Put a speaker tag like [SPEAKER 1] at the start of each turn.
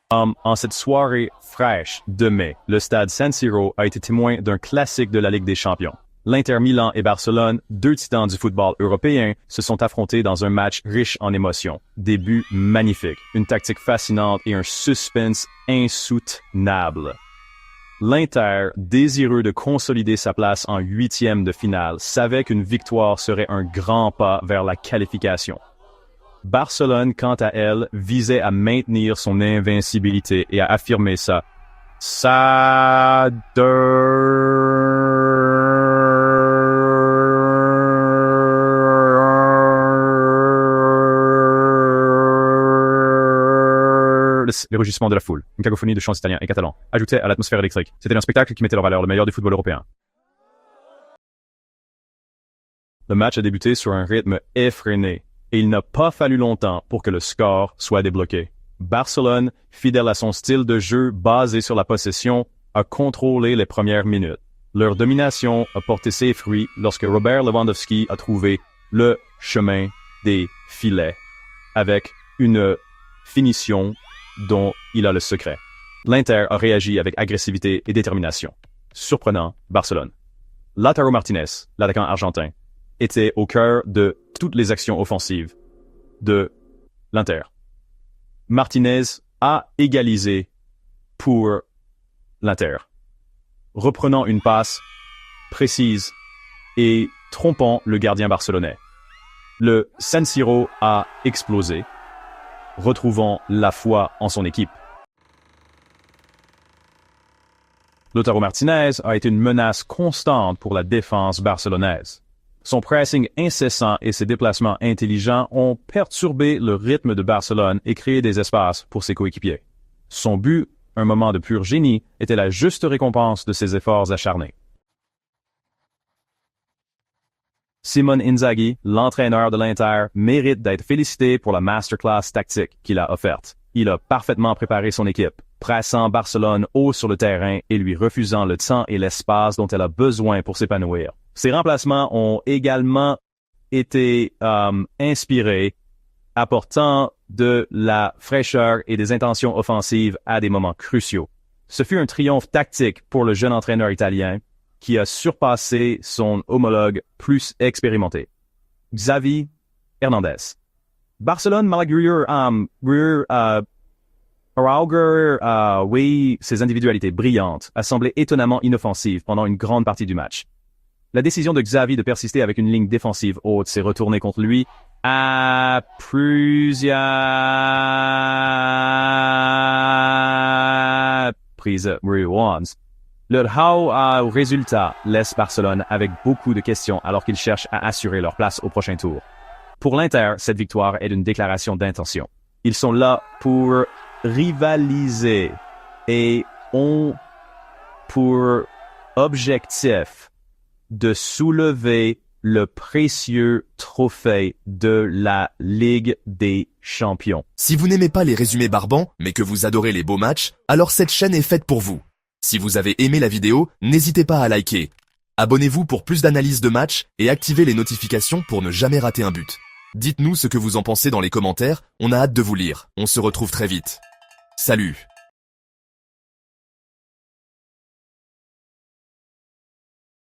[SPEAKER 1] En cette soirée fraîche de mai, le stade San Siro a été témoin d'un classique de la Ligue des Champions. L'Inter Milan et Barcelone, deux titans du football européen, se sont affrontés dans un match riche en émotions. Des buts magnifiques, une tactique fascinante et un suspense insoutenable. L'Inter, désireux de consolider sa place en huitième de finale, savait qu'une victoire serait un grand pas vers la qualification. Barcelone, quant à elle, visait à maintenir son invincibilité et à affirmer les rugissements de la foule, une cacophonie de chants italiens et catalans, ajoutaient à l'atmosphère électrique. C'était un spectacle qui mettait en valeur le meilleur du football européen. Le match a débuté sur un rythme effréné, et il n'a pas fallu longtemps pour que le score soit débloqué. Barcelone, fidèle à son style de jeu basé sur la possession, a contrôlé les premières minutes. Leur domination a porté ses fruits lorsque Robert Lewandowski a trouvé le chemin des filets, avec une finition dont il a le secret. L'Inter a réagi avec agressivité et détermination. Surprenant, Barcelone. Lautaro Martinez, l'attaquant argentin, était au cœur de toutes les actions offensives de l'Inter. Martinez a égalisé pour l'Inter, reprenant une passe précise et trompant le gardien barcelonais. Le San Siro a explosé, retrouvant la foi en son équipe. Lautaro Martinez a été une menace constante pour la défense barcelonaise. Son pressing incessant et ses déplacements intelligents ont perturbé le rythme de Barcelone et créé des espaces pour ses coéquipiers. Son but, un moment de pur génie, était la juste récompense de ses efforts acharnés. Simone Inzaghi, l'entraîneur de l'Inter, mérite d'être félicité pour la masterclass tactique qu'il a offerte. Il a parfaitement préparé son équipe, pressant Barcelone haut sur le terrain et lui refusant le temps et l'espace dont elle a besoin pour s'épanouir. Ses remplacements ont également été inspirés, apportant de la fraîcheur et des intentions offensives à des moments cruciaux. Ce fut un triomphe tactique pour le jeune entraîneur italien qui a surpassé son homologue plus expérimenté, Xavi Hernandez. Barcelone, malgré ses individualités brillantes, a semblé étonnamment inoffensive pendant une grande partie du match. La décision de Xavi de persister avec une ligne défensive haute s'est retournée contre lui à plusieurs prises. Le résultat laisse Barcelone avec beaucoup de questions alors qu'ils cherchent à assurer leur place au prochain tour. Pour l'Inter, cette victoire est une déclaration d'intention. Ils sont là pour rivaliser et ont pour objectif de soulever le précieux trophée de la Ligue des Champions.
[SPEAKER 2] Si vous n'aimez pas les résumés barbants, mais que vous adorez les beaux matchs, alors cette chaîne est faite pour vous. Si vous avez aimé la vidéo, n'hésitez pas à liker. Abonnez-vous pour plus d'analyses de matchs et activez les notifications pour ne jamais rater un but. Dites-nous ce que vous en pensez dans les commentaires, on a hâte de vous lire. On se retrouve très vite. Salut!